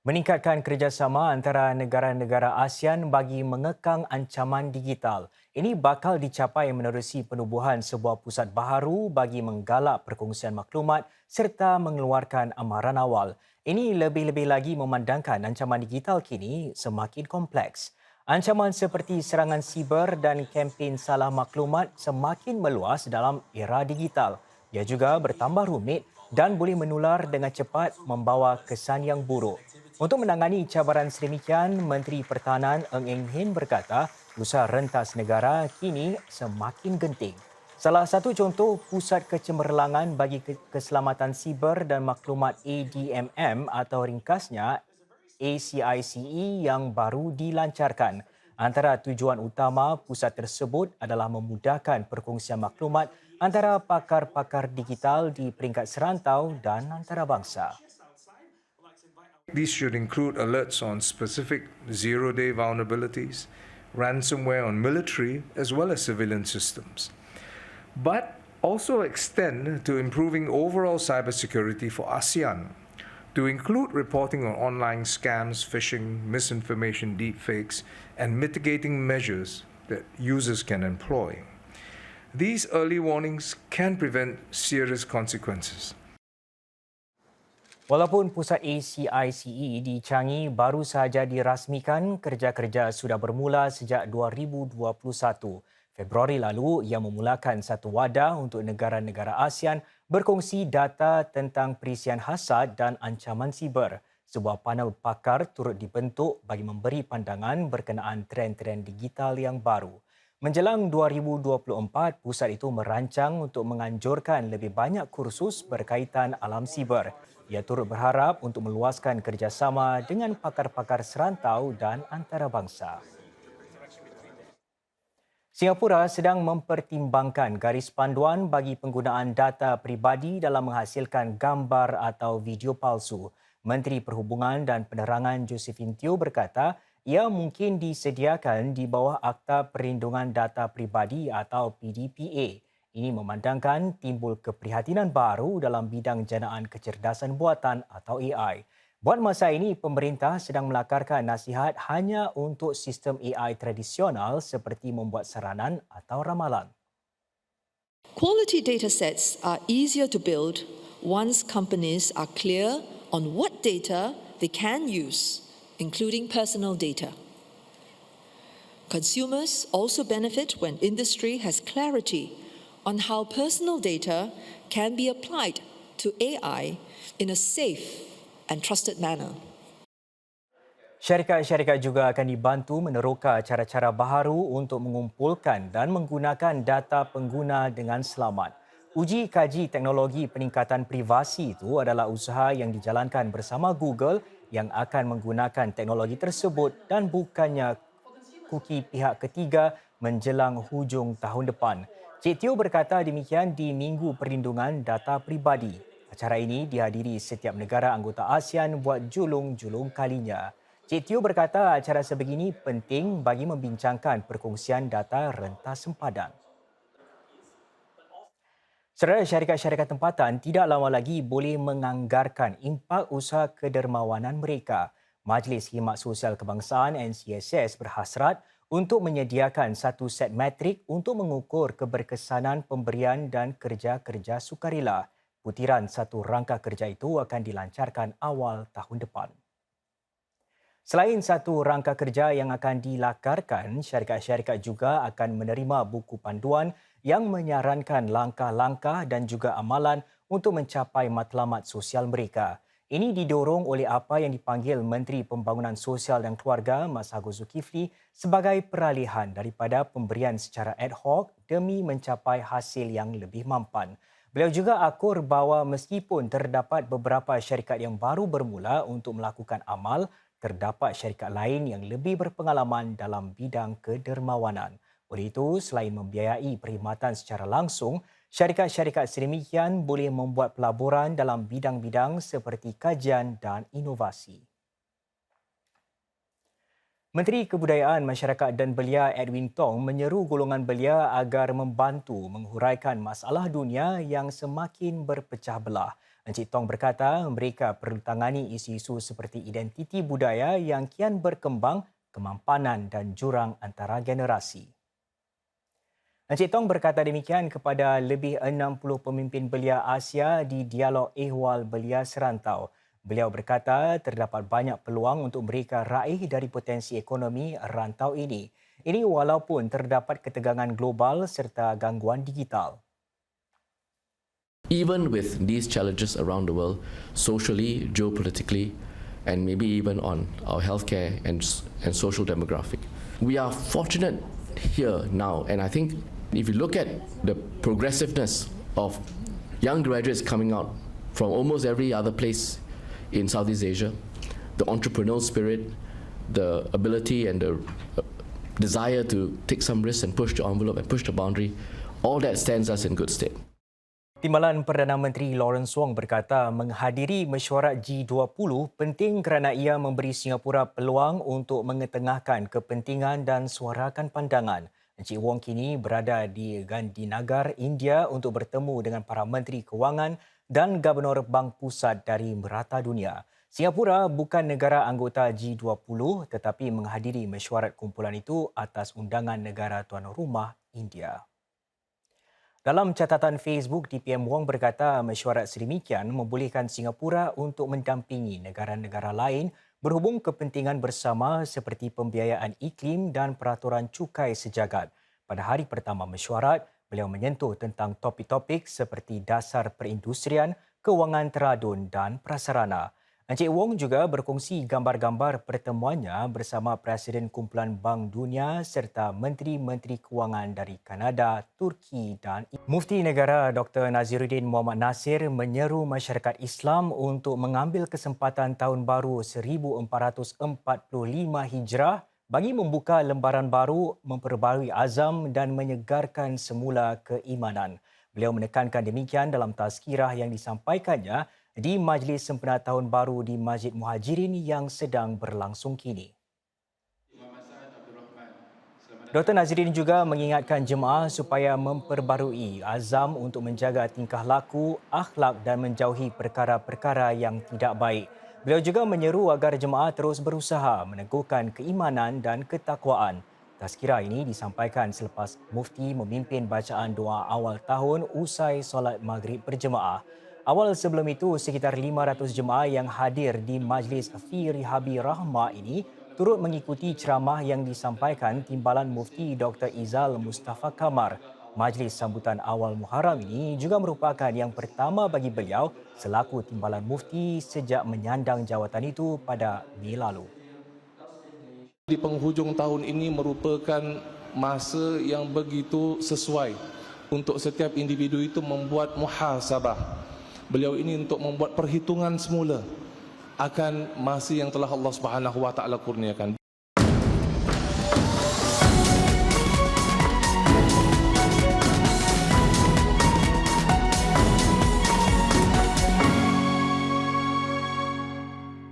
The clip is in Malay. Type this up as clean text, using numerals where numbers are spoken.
Meningkatkan kerjasama antara negara-negara ASEAN bagi mengekang ancaman digital. Ini bakal dicapai menerusi penubuhan sebuah pusat baharu bagi menggalak perkongsian maklumat serta mengeluarkan amaran awal. Ini lebih-lebih lagi memandangkan ancaman digital kini semakin kompleks. Ancaman seperti serangan siber dan kempen salah maklumat semakin meluas dalam era digital. Ia juga bertambah rumit dan boleh menular dengan cepat membawa kesan yang buruk. Untuk menangani cabaran sedemikian, Menteri Pertahanan Ng Eng Hen berkata usaha rentas negara kini semakin genting. Salah satu contoh Pusat Kecemerlangan bagi Keselamatan Siber dan Maklumat ADMM atau ringkasnya ACICE yang baru dilancarkan. Antara tujuan utama pusat tersebut adalah memudahkan perkongsian maklumat antara pakar-pakar digital di peringkat serantau dan antarabangsa. These should include alerts on specific zero-day vulnerabilities, ransomware on military as well as civilian systems, but also extend to improving overall cybersecurity for ASEAN, to include reporting on online scams, phishing, misinformation, deepfakes, and mitigating measures that users can employ. These early warnings can prevent serious consequences. Walaupun pusat ACICE di Changi baru sahaja dirasmikan, kerja-kerja sudah bermula sejak 2021. Februari lalu, ia memulakan satu wadah untuk negara-negara ASEAN berkongsi data tentang perisian hasad dan ancaman siber. Sebuah panel pakar turut dibentuk bagi memberi pandangan berkenaan tren-tren digital yang baru. Menjelang 2024, pusat itu merancang untuk menganjurkan lebih banyak kursus berkaitan alam siber. Ia turut berharap untuk meluaskan kerjasama dengan pakar-pakar serantau dan antarabangsa. Singapura sedang mempertimbangkan garis panduan bagi penggunaan data peribadi dalam menghasilkan gambar atau video palsu. Menteri Perhubungan dan Penerangan Josephine Teo berkata, ia mungkin disediakan di bawah Akta Perlindungan Data Peribadi atau PDPA. Ini memandangkan timbul keprihatinan baru dalam bidang janaan kecerdasan buatan atau AI. Buat masa ini, pemerintah sedang melakarkan nasihat hanya untuk sistem AI tradisional seperti membuat saranan atau ramalan. Quality data sets are easier to build once companies are clear on what data they can use, including personal data. Consumers also benefit when industry has clarity on how personal data can be applied to AI in a safe and trusted manner. Syarikat-syarikat juga akan dibantu meneroka cara-cara baharu untuk mengumpulkan dan menggunakan data pengguna dengan selamat. Uji kaji teknologi peningkatan privasi itu adalah usaha yang dijalankan bersama Google yang akan menggunakan teknologi tersebut dan bukannya kuki pihak ketiga menjelang hujung tahun depan. Cik Teo berkata demikian di Minggu Perlindungan Data Pribadi. Acara ini dihadiri setiap negara anggota ASEAN buat julung-julung kalinya. Cik Teo berkata acara sebegini penting bagi membincangkan perkongsian data rentas sempadan. Saudara, syarikat-syarikat tempatan tidak lama lagi boleh menganggarkan impak usaha kedermawanan mereka. Majlis Khidmat Sosial Kebangsaan NCSS berhasrat untuk menyediakan satu set metrik untuk mengukur keberkesanan pemberian dan kerja-kerja sukarela. Butiran satu rangka kerja itu akan dilancarkan awal tahun depan. Selain satu rangka kerja yang akan dilakarkan, syarikat-syarikat juga akan menerima buku panduan yang menyarankan langkah-langkah dan juga amalan untuk mencapai matlamat sosial mereka. Ini didorong oleh apa yang dipanggil Menteri Pembangunan Sosial dan Keluarga Mas Agus Zulkifli sebagai peralihan daripada pemberian secara ad hoc demi mencapai hasil yang lebih mampan. Beliau juga akur bahawa meskipun terdapat beberapa syarikat yang baru bermula untuk melakukan amal, terdapat syarikat lain yang lebih berpengalaman dalam bidang kedermawanan. Oleh itu, selain membiayai perkhidmatan secara langsung, syarikat-syarikat sedemikian boleh membuat pelaburan dalam bidang-bidang seperti kajian dan inovasi. Menteri Kebudayaan Masyarakat dan Belia Edwin Tong menyeru golongan belia agar membantu menghuraikan masalah dunia yang semakin berpecah belah. Encik Tong berkata mereka perlu tangani isu-isu seperti identiti budaya yang kian berkembang, kemampanan dan jurang antara generasi. Encik Tong berkata demikian kepada lebih 60 pemimpin belia Asia di Dialog Ehwal Belia Serantau. Beliau berkata terdapat banyak peluang untuk mereka raih dari potensi ekonomi rantau ini. Ini walaupun terdapat ketegangan global serta gangguan digital. Even with these challenges around the world, socially, geopolitically, and maybe even on our healthcare and social demographic, we are fortunate here now. And I think if you look at the progressiveness of young graduates coming out from almost every other place in Southeast Asia, the entrepreneurial spirit, the ability and the desire to take some risks and push the envelope and push the boundary, all that stands us in good stead. Timbalan Perdana Menteri Lawrence Wong berkata menghadiri mesyuarat G20 penting kerana ia memberi Singapura peluang untuk mengetengahkan kepentingan dan suarakan pandangan. Encik Wong kini berada di Gandhinagar, India untuk bertemu dengan para Menteri Kewangan dan Gubernur Bank Pusat dari merata dunia. Singapura bukan negara anggota G20 tetapi menghadiri mesyuarat kumpulan itu atas undangan negara tuan rumah India. Dalam catatan Facebook, DPM Wong berkata mesyuarat sedemikian membolehkan Singapura untuk mendampingi negara-negara lain berhubung kepentingan bersama seperti pembiayaan iklim dan peraturan cukai sejagat. Pada hari pertama mesyuarat, beliau menyentuh tentang topik-topik seperti dasar perindustrian, kewangan teradun dan prasarana. Encik Wong juga berkongsi gambar-gambar pertemuannya bersama Presiden Kumpulan Bank Dunia serta Menteri-Menteri Kewangan dari Kanada, Turki dan Mufti Negara Dr. Naziruddin Muhammad Nasir menyeru masyarakat Islam untuk mengambil kesempatan Tahun Baru 1445 Hijrah bagi membuka lembaran baru, memperbarui azam dan menyegarkan semula keimanan. Beliau menekankan demikian dalam tazkirah yang disampaikannya di Majlis Sempena Tahun Baru di Masjid Muhajirin yang sedang berlangsung kini. Dr. Naziruddin juga mengingatkan jemaah supaya memperbarui azam untuk menjaga tingkah laku, akhlak dan menjauhi perkara-perkara yang tidak baik. Beliau juga menyeru agar jemaah terus berusaha meneguhkan keimanan dan ketakwaan. Tazkirah ini disampaikan selepas Mufti memimpin bacaan doa awal tahun usai solat maghrib berjemaah. Awal sebelum itu, sekitar 500 jemaah yang hadir di Majlis Fi Rihabi Rahmah ini turut mengikuti ceramah yang disampaikan Timbalan Mufti Dr. Izal Mustafa Kamar. Majlis sambutan awal Muharram ini juga merupakan yang pertama bagi beliau selaku Timbalan Mufti sejak menyandang jawatan itu pada Mei lalu. Di penghujung tahun ini merupakan masa yang begitu sesuai untuk setiap individu itu membuat muhasabah. Beliau ini untuk membuat perhitungan semula akan masa yang telah Allah Subhanahu wa taala kurniakan.